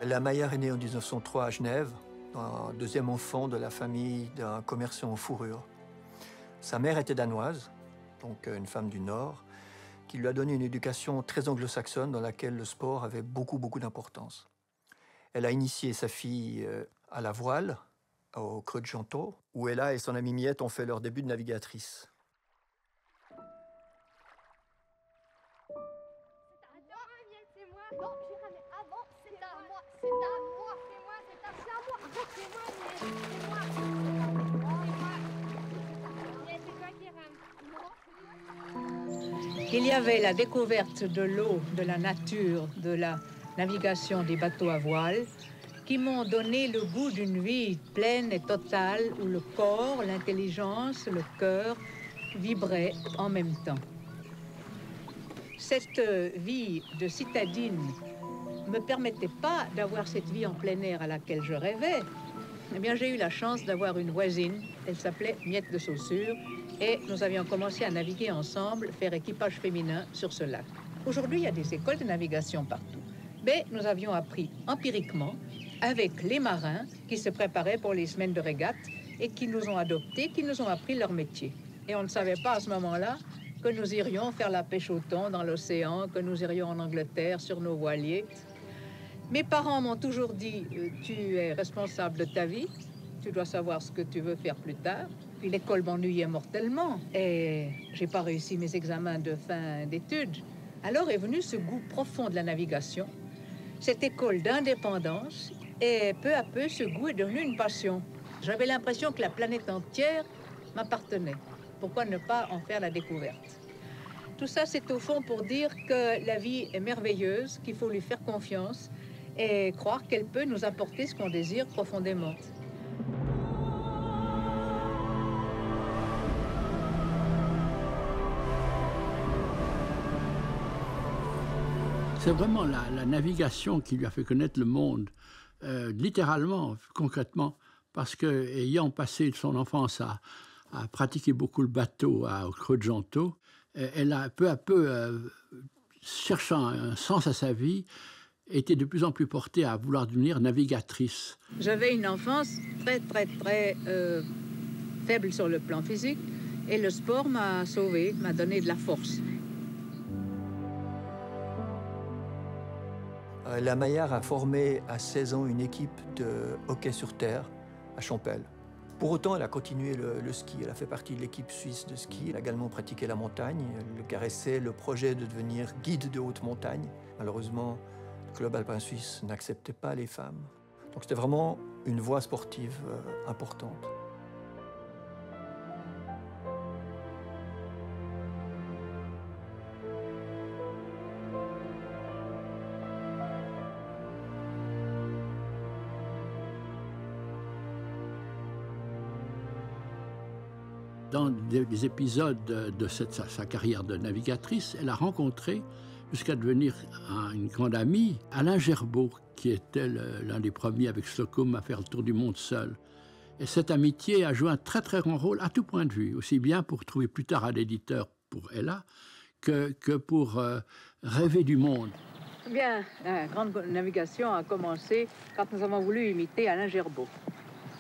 La Maillard est née en 1903 à Genève, un deuxième enfant de la famille d'un commerçant en fourrure. Sa mère était danoise, donc une femme du Nord, qui lui a donné une éducation très anglo-saxonne dans laquelle le sport avait beaucoup d'importance. Elle a initié sa fille à la voile, au Creux de Gentot, où Ella et son amie Miette ont fait leur début de navigatrice. C'est moi. Non, j'ai ramé avant, c'est à moi, c'est à moi, c'est moi, c'est à moi, c'est moi, c'est moi, c'est moi. Il y avait la découverte de l'eau, de la nature, de la navigation des bateaux à voile qui m'ont donné le goût d'une vie pleine et totale où le corps, l'intelligence, le cœur vibraient en même temps. Cette vie de citadine ne me permettait pas d'avoir cette vie en plein air à laquelle je rêvais. Eh bien, j'ai eu la chance d'avoir une voisine, elle s'appelait Miette de Saussure, et nous avions commencé à naviguer ensemble, faire équipage féminin sur ce lac. Aujourd'hui, il y a des écoles de navigation partout. Mais nous avions appris empiriquement avec les marins qui se préparaient pour les semaines de régate et qui nous ont adoptés, qui nous ont appris leur métier. Et on ne savait pas à ce moment-là que nous irions faire la pêche au thon dans l'océan, que nous irions en Angleterre sur nos voiliers. Mes parents m'ont toujours dit « Tu es responsable de ta vie, tu dois savoir ce que tu veux faire plus tard ». Puis l'école m'ennuyait mortellement et j'ai pas réussi mes examens de fin d'études. Alors est venu ce goût profond de la navigation, cette école d'indépendance, et peu à peu ce goût est devenu une passion. J'avais l'impression que la planète entière m'appartenait. Pourquoi ne pas en faire la découverte? Tout ça, c'est au fond pour dire que la vie est merveilleuse, qu'il faut lui faire confiance et croire qu'elle peut nous apporter ce qu'on désire profondément. C'est vraiment la navigation qui lui a fait connaître le monde, littéralement, concrètement, parce que ayant passé son enfance à pratiquer beaucoup le bateau au Creux de Gentot, elle a peu à peu, cherchant un sens à sa vie, était de plus en plus portée à vouloir devenir navigatrice. J'avais une enfance très faible sur le plan physique et le sport m'a sauvée, m'a donné de la force. La Maillard a formé à 16 ans une équipe de hockey sur terre à Champel. Pour autant, elle a continué le ski. Elle a fait partie de l'équipe suisse de ski. Elle a également pratiqué la montagne. Elle caressait le projet de devenir guide de haute montagne. Malheureusement, le club alpin suisse n'acceptait pas les femmes. Donc c'était vraiment une voie sportive importante. Dans des épisodes de sa carrière de navigatrice, elle a rencontré, jusqu'à devenir une grande amie, Alain Gerbaud, qui était l'un des premiers avec Slocum à faire le tour du monde seul. Et cette amitié a joué un très grand rôle à tout point de vue, aussi bien pour trouver plus tard un éditeur pour Ella que pour rêver du monde. Bien, la grande navigation a commencé quand nous avons voulu imiter Alain Gerbaud.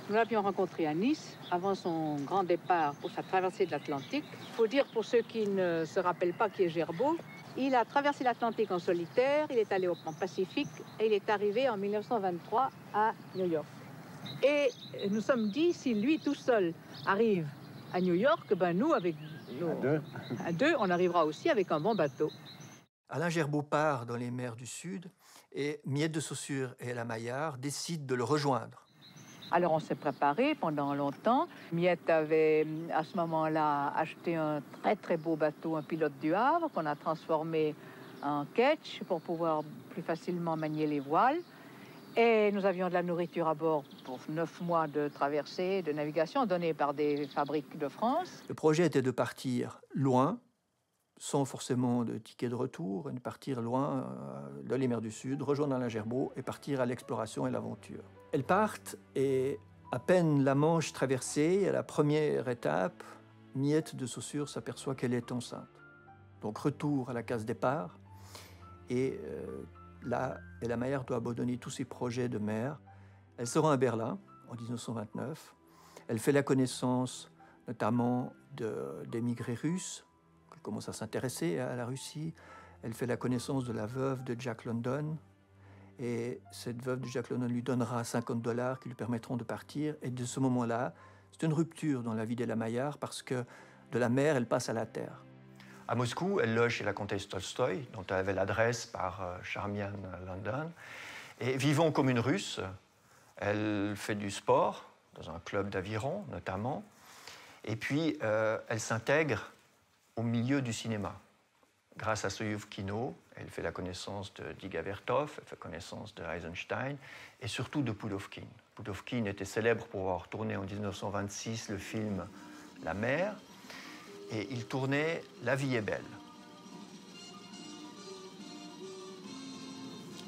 Nous l'avions rencontré à Nice, avant son grand départ pour sa traversée de l'Atlantique. Il faut dire, pour ceux qui ne se rappellent pas qui est Gerbaud, il a traversé l'Atlantique en solitaire, il est allé en Pacifique et il est arrivé en 1923 à New York. Et nous sommes dit, si lui tout seul arrive à New York, ben nous, avec à deux, on arrivera aussi avec un bon bateau. Alain Gerbaud part dans les mers du Sud et Miette de Saussure et la Maillard décident de le rejoindre. Alors on s'est préparé pendant longtemps. Miette avait à ce moment-là acheté un très beau bateau, un pilote du Havre, qu'on a transformé en ketch pour pouvoir plus facilement manier les voiles. Et nous avions de la nourriture à bord pour 9 mois de traversée, de navigation, donnée par des fabriques de France. Le projet était de partir loin, sans forcément de ticket de retour, et de partir loin dans les mers du Sud, rejoindre Alain Gerbaud et partir à l'exploration et l'aventure. Elles partent et à peine la Manche traversée, à la première étape, Miette de Saussure s'aperçoit qu'elle est enceinte. Donc retour à la case départ et là, Ella Meyer doit abandonner tous ses projets de mère. Elle se rend à Berlin en 1929. Elle fait la connaissance notamment d'émigrés russes qui commencent à s'intéresser à la Russie. Elle fait la connaissance de la veuve de Jack London. Et cette veuve de Jack London lui donnera $50 qui lui permettront de partir. Et de ce moment-là, c'est une rupture dans la vie d'Ella Meyer parce que de la mer, elle passe à la terre. À Moscou, elle loge chez la comtesse Tolstoï, dont elle avait l'adresse par Charmian London. Et vivant comme une Russe, elle fait du sport, dans un club d'aviron notamment. Et puis, elle s'intègre au milieu du cinéma. Grâce à Soyouf Kino, elle fait la connaissance de Dziga Vertov, elle fait connaissance de Eisenstein et surtout de Pudovkin. Pudovkin était célèbre pour avoir tourné en 1926 le film La mer et il tournait La vie est belle.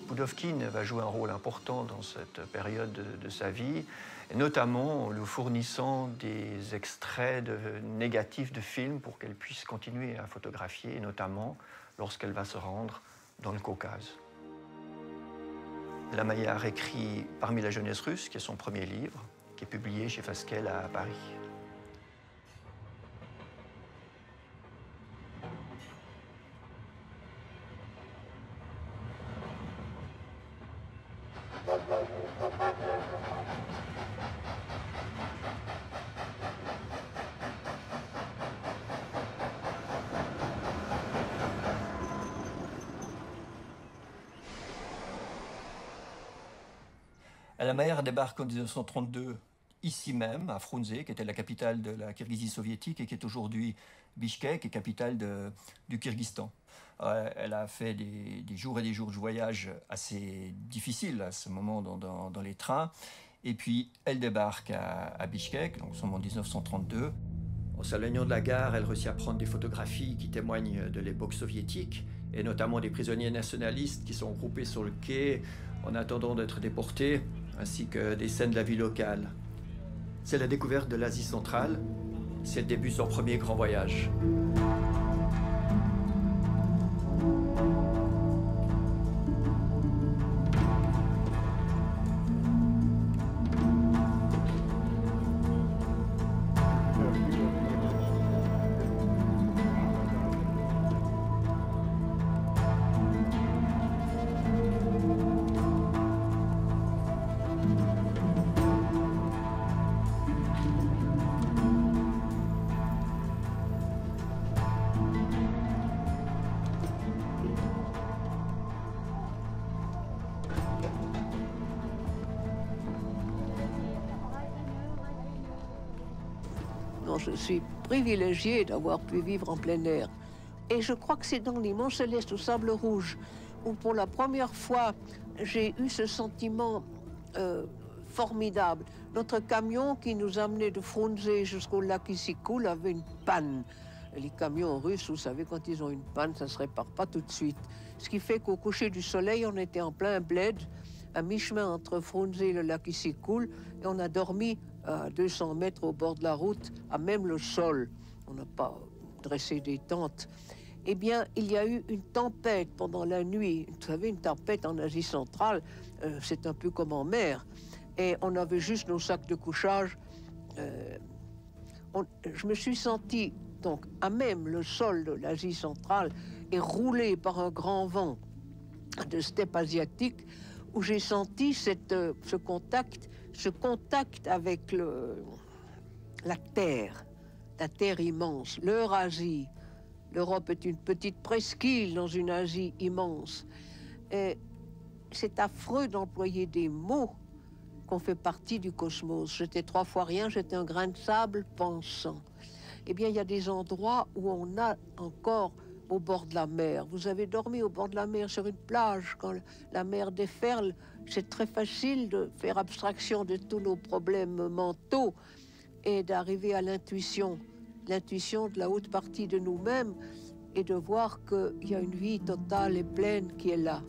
Pudovkin va jouer un rôle important dans cette période de sa vie, et notamment en lui fournissant des extraits négatifs de films pour qu'elle puisse continuer à photographier, et notamment lorsqu'elle va se rendre dans le Caucase. Ella Meyer écrit Parmi la jeunesse russe, qui est son premier livre, qui est publié chez Fasquelle à Paris. Ella Meyer débarque en 1932 ici même, à Frunze, qui était la capitale de la Kirghizie soviétique et qui est aujourd'hui Bishkek, et capitale du Kyrgyzstan. Elle a fait des jours et des jours de voyage assez difficiles à ce moment dans les trains. Et puis elle débarque à Bishkek, donc en 1932. En s'éloignant de la gare, elle réussit à prendre des photographies qui témoignent de l'époque soviétique, et notamment des prisonniers nationalistes qui sont groupés sur le quai en attendant d'être déportés, ainsi que des scènes de la vie locale. C'est la découverte de l'Asie centrale, c'est le début de son premier grand voyage. Je suis privilégiée d'avoir pu vivre en plein air. Et je crois que c'est dans les Monts Célestes au Sable Rouge où pour la première fois j'ai eu ce sentiment formidable. Notre camion qui nous amenait de Frunze jusqu'au lac Issyk-Kul avait une panne. Les camions russes, vous savez, quand ils ont une panne, ça ne se répare pas tout de suite. Ce qui fait qu'au coucher du soleil, on était en plein bled, à mi-chemin entre Frunze et le lac Issyk-Kul, et on a dormi à 200 mètres au bord de la route, à même le sol. On n'a pas dressé des tentes. Eh bien, il y a eu une tempête pendant la nuit. Vous savez, une tempête en Asie centrale, c'est un peu comme en mer. Et on avait juste nos sacs de couchage. Je me suis sentie, donc, à même le sol de l'Asie centrale et roulée par un grand vent de steppe asiatique, où j'ai senti ce contact avec la terre immense, l'Eurasie. L'Europe est une petite presqu'île dans une Asie immense. Et c'est affreux d'employer des mots qu'on fait partie du cosmos. J'étais 3 fois rien, j'étais un grain de sable pensant. Eh bien, il y a des endroits où on a encore au bord de la mer. Vous avez dormi au bord de la mer sur une plage quand la mer déferle. C'est très facile de faire abstraction de tous nos problèmes mentaux et d'arriver à l'intuition de la haute partie de nous-mêmes et de voir qu'il y a une vie totale et pleine qui est là.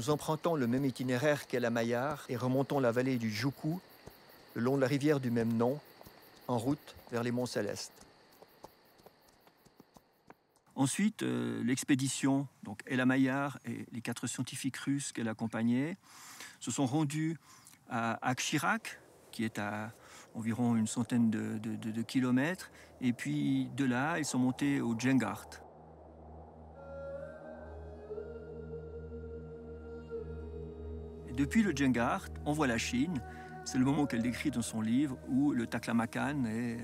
Nous empruntons le même itinéraire qu'Ella Maillard et remontons la vallée du Joucou, le long de la rivière du même nom, en route vers les Monts Célestes. Ensuite, l'expédition, donc Ella Maillard et les 4 scientifiques russes qu'elle accompagnait, se sont rendus à Akshirak, qui est à environ une centaine de kilomètres, et puis de là, ils sont montés au Djengart. Et depuis le Djengart, on voit la Chine. C'est le moment qu'elle décrit dans son livre où le Taklamakan est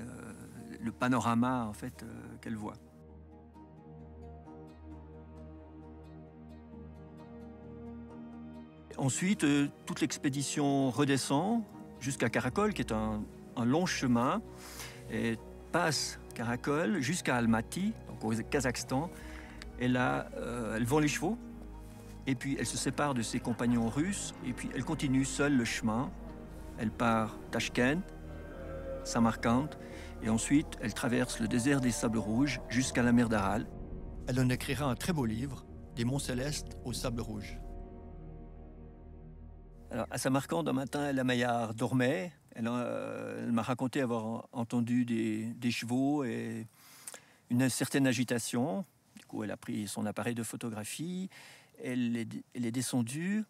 le panorama en fait, qu'elle voit. Ensuite, toute l'expédition redescend jusqu'à Karakol, qui est un long chemin, et passe Karakol jusqu'à Almaty, donc au Kazakhstan. Et là, elle vend les chevaux, et puis elle se sépare de ses compagnons russes, et puis elle continue seule le chemin. Elle part Tachkent, Samarkand, et ensuite elle traverse le désert des Sables Rouges jusqu'à la mer d'Aral. Elle en écrira un très beau livre, Des Monts Célestes aux Sables Rouges. Alors, à Samarcande, un matin, Ella Maillard dormait. Elle m'a raconté avoir entendu des chevaux et une certaine agitation. Du coup, elle a pris son appareil de photographie. Elle est descendue.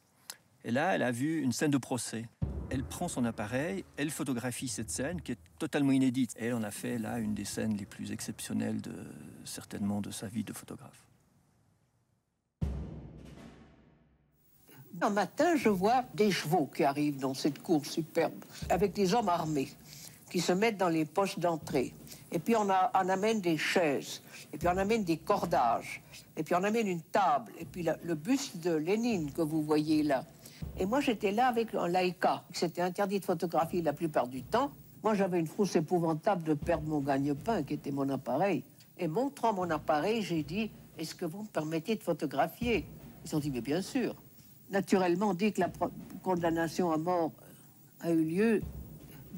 Et là, elle a vu une scène de procès. Elle prend son appareil, elle photographie cette scène qui est totalement inédite. Et elle en a fait là une des scènes les plus exceptionnelles certainement de sa vie de photographe. Un matin, je vois des chevaux qui arrivent dans cette cour superbe, avec des hommes armés qui se mettent dans les postes d'entrée. Et puis on amène des chaises, et puis on amène des cordages, et puis on amène une table, et puis le buste de Lénine que vous voyez là. Et moi, j'étais là avec un Leica. C'était interdit de photographier la plupart du temps. Moi, j'avais une frousse épouvantable de perdre mon gagne-pain, qui était mon appareil. Et montrant mon appareil, j'ai dit, est-ce que vous me permettez de photographier? Ils ont dit, mais bien sûr. Naturellement, dès que la condamnation à mort a eu lieu,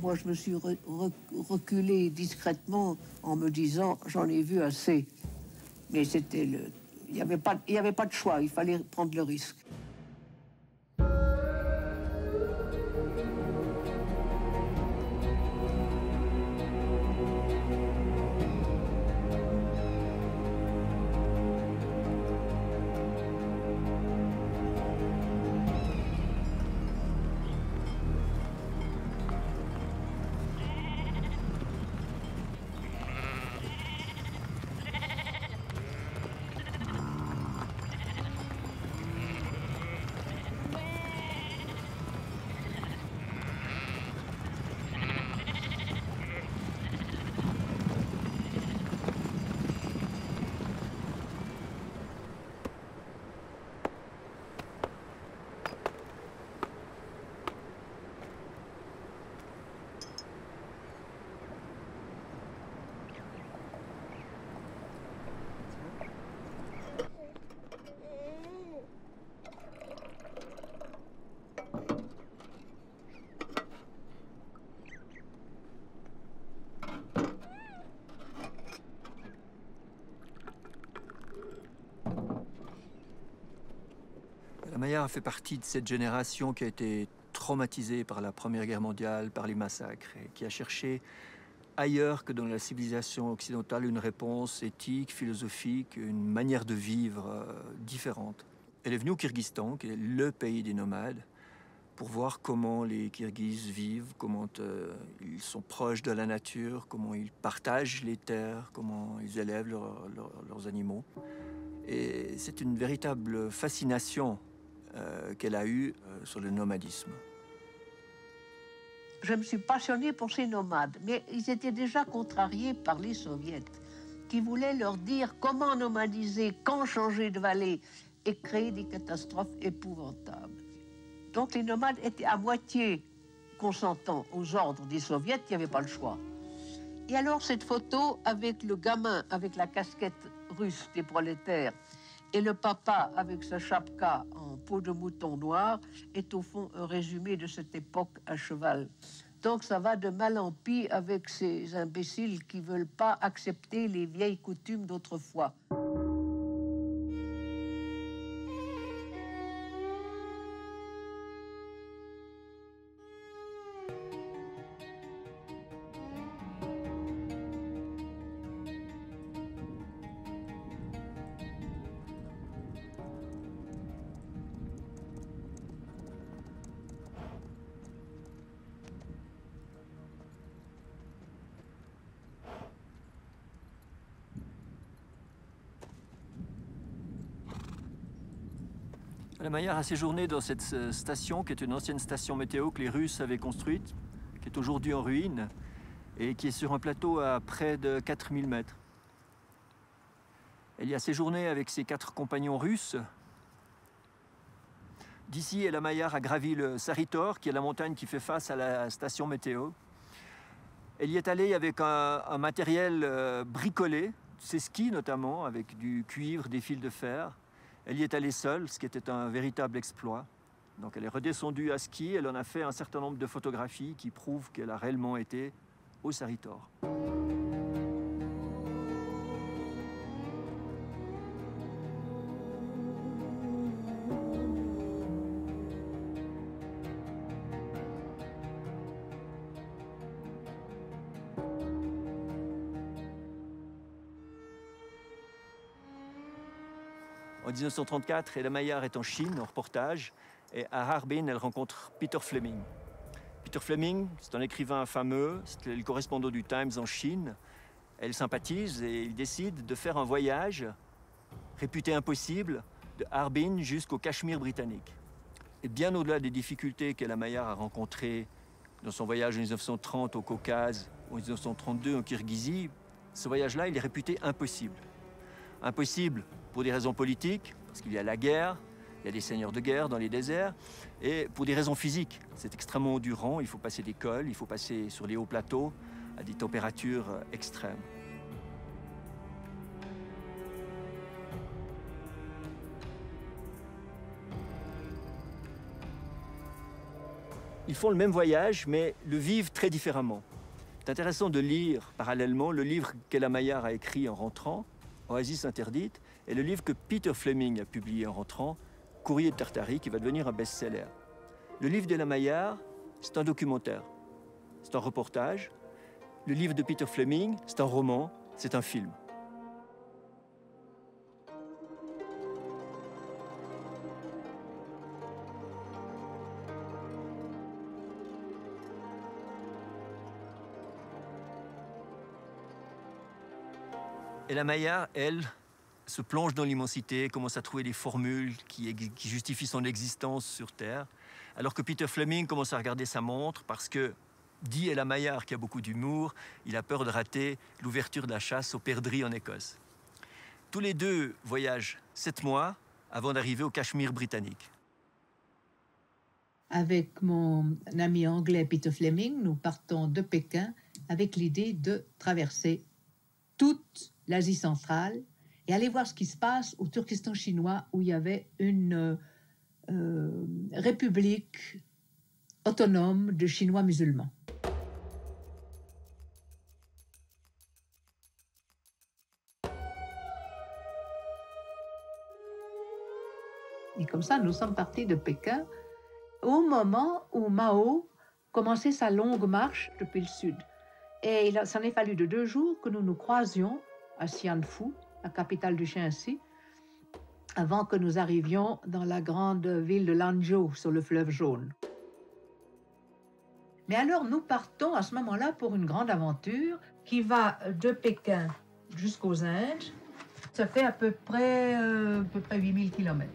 moi, je me suis reculé discrètement en me disant, j'en ai vu assez. Mais c'était il n'y avait pas de choix, il fallait prendre le risque. Ella Maillard a fait partie de cette génération qui a été traumatisée par la Première Guerre mondiale, par les massacres, et qui a cherché ailleurs que dans la civilisation occidentale une réponse éthique, philosophique, une manière de vivre différente. Elle est venue au Kyrgyzstan, qui est le pays des nomades, pour voir comment les Kirghizes vivent, comment ils sont proches de la nature, comment ils partagent les terres, comment ils élèvent leurs animaux. Et c'est une véritable fascination qu'elle a eue sur le nomadisme. Je me suis passionnée pour ces nomades, mais ils étaient déjà contrariés par les soviets, qui voulaient leur dire comment nomadiser, quand changer de vallée, et créer des catastrophes épouvantables. Donc les nomades étaient à moitié consentants aux ordres des soviets, il n'y avait pas le choix. Et alors cette photo avec le gamin avec la casquette russe des prolétaires et le papa avec sa chapka en peau de mouton noir est au fond un résumé de cette époque à cheval. Donc ça va de mal en pis avec ces imbéciles qui ne veulent pas accepter les vieilles coutumes d'autrefois. La Maillard a séjourné dans cette station, qui est une ancienne station météo que les Russes avaient construite, qui est aujourd'hui en ruine, et qui est sur un plateau à près de 4000 mètres. Elle y a séjourné avec ses 4 compagnons russes. D'ici, Ella Maillard a gravi le Saritor, qui est la montagne qui fait face à la station météo. Elle y est allée avec un matériel bricolé, ses skis notamment, avec du cuivre, des fils de fer. Elle y est allée seule, ce qui était un véritable exploit. Donc elle est redescendue à ski, elle en a fait un certain nombre de photographies qui prouvent qu'elle a réellement été au Saritor. En 1934, Ella Maillard est en Chine, en reportage, et à Harbin, elle rencontre Peter Fleming. Peter Fleming, c'est un écrivain fameux, c'est le correspondant du Times en Chine. Elle sympathise et il décide de faire un voyage réputé impossible de Harbin jusqu'au Cachemire britannique. Et bien au-delà des difficultés qu'Ella Maillard a rencontrées dans son voyage en 1930 au Caucase ou en 1932 en Kirghizie, ce voyage-là, il est réputé impossible. Impossible pour des raisons politiques, parce qu'il y a la guerre, il y a des seigneurs de guerre dans les déserts, et pour des raisons physiques. C'est extrêmement endurant, il faut passer des cols, il faut passer sur les hauts plateaux à des températures extrêmes. Ils font le même voyage, mais le vivent très différemment. C'est intéressant de lire parallèlement le livre qu'Ella Maillard a écrit en rentrant, Oasis interdite, et le livre que Peter Fleming a publié en rentrant, Courrier de Tartarie, qui va devenir un best-seller. Le livre d'Ella Maillard, c'est un documentaire, c'est un reportage. Le livre de Peter Fleming, c'est un roman, c'est un film. Ella Maillard, elle, se plonge dans l'immensité, commence à trouver des formules qui justifient son existence sur Terre, alors que Peter Fleming commence à regarder sa montre parce que, dit Ella Maillard, qui a beaucoup d'humour, il a peur de rater l'ouverture de la chasse aux perdrix en Écosse. Tous les deux voyagent 7 mois avant d'arriver au Cachemire britannique. Avec mon ami anglais Peter Fleming, nous partons de Pékin avec l'idée de traverser toute l'Asie centrale et aller voir ce qui se passe au Turkestan chinois où il y avait une république autonome de Chinois musulmans. Et comme ça, nous sommes partis de Pékin au moment où Mao commençait sa longue marche depuis le sud. Et il s'en est fallu de 2 jours que nous nous croisions à Xianfu, la capitale du Shaanxi, avant que nous arrivions dans la grande ville de Lanzhou, sur le fleuve Jaune. Mais alors, nous partons à ce moment-là pour une grande aventure qui va de Pékin jusqu'aux Indes. Ça fait à peu près 8000 km.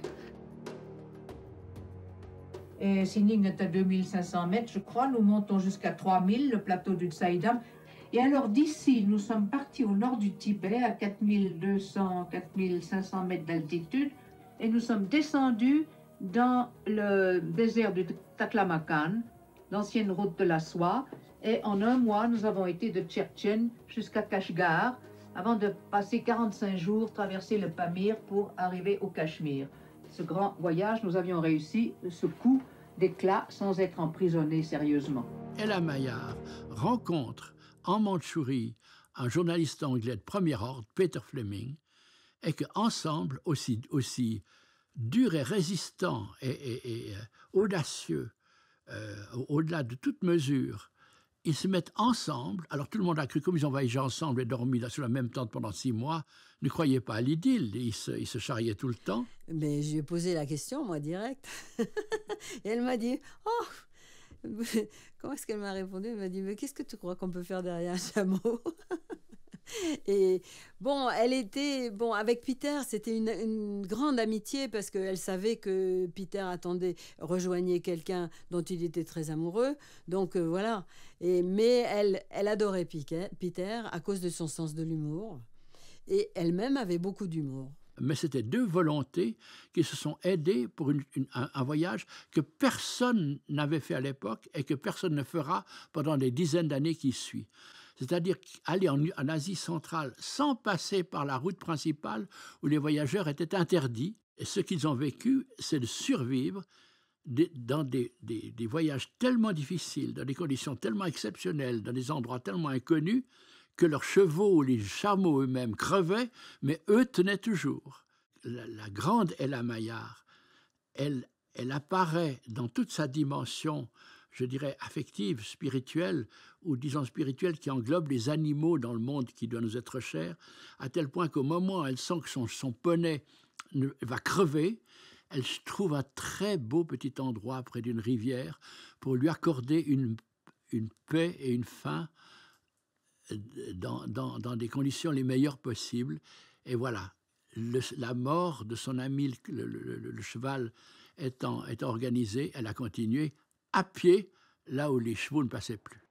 Et Xining est à 2500 mètres, je crois. Nous montons jusqu'à 3000, le plateau du Tsaïdam. Et alors d'ici, nous sommes partis au nord du Tibet, à 4200, 4500 mètres d'altitude, et nous sommes descendus dans le désert du Taklamakan, l'ancienne route de la soie, et en 1 mois, nous avons été de Tchetchen jusqu'à Kashgar, avant de passer 45 jours, traverser le Pamir pour arriver au Cachemire. Ce grand voyage, nous avions réussi ce coup d'éclat sans être emprisonnés sérieusement. Ella Maillard rencontre en Mandchourie un journaliste anglais de premier ordre, Peter Fleming, et qu'ensemble, aussi dur et résistant et audacieux, au-delà de toute mesure, ils se mettent ensemble. Alors tout le monde a cru, comme ils ont voyagé ensemble et dormi là, sur la même tente pendant 6 mois, ne croyez pas à l'idylle, ils se charriaient tout le temps. Mais je lui ai posé la question, moi, direct. Et elle m'a dit, oh, comment est-ce qu'elle m'a répondu? Elle m'a dit, mais qu'est-ce que tu crois qu'on peut faire derrière un chameau? Et bon, elle était, bon, avec Peter, c'était une grande amitié parce qu'elle savait que Peter rejoignait quelqu'un dont il était très amoureux. Donc voilà. Mais elle adorait Peter à cause de son sens de l'humour. Et elle-même avait beaucoup d'humour. Mais c'était deux volontés qui se sont aidées pour un voyage que personne n'avait fait à l'époque et que personne ne fera pendant les dizaines d'années qui suivent. C'est-à-dire aller en Asie centrale sans passer par la route principale où les voyageurs étaient interdits. Et ce qu'ils ont vécu, c'est de survivre dans des voyages tellement difficiles, dans des conditions tellement exceptionnelles, dans des endroits tellement inconnus, que leurs chevaux ou les chameaux eux-mêmes crevaient, mais eux tenaient toujours. La grande Ella Maillard, elle apparaît dans toute sa dimension, je dirais, affective, spirituelle, ou disons spirituelle, qui englobe les animaux dans le monde qui doit nous être cher, à tel point qu'au moment où elle sent que son poney va crever, elle trouve un très beau petit endroit près d'une rivière pour lui accorder une paix et une faim dans des conditions les meilleures possibles. Et voilà, la mort de son ami, le cheval étant organisée, elle a continué à pied là où les chevaux ne passaient plus.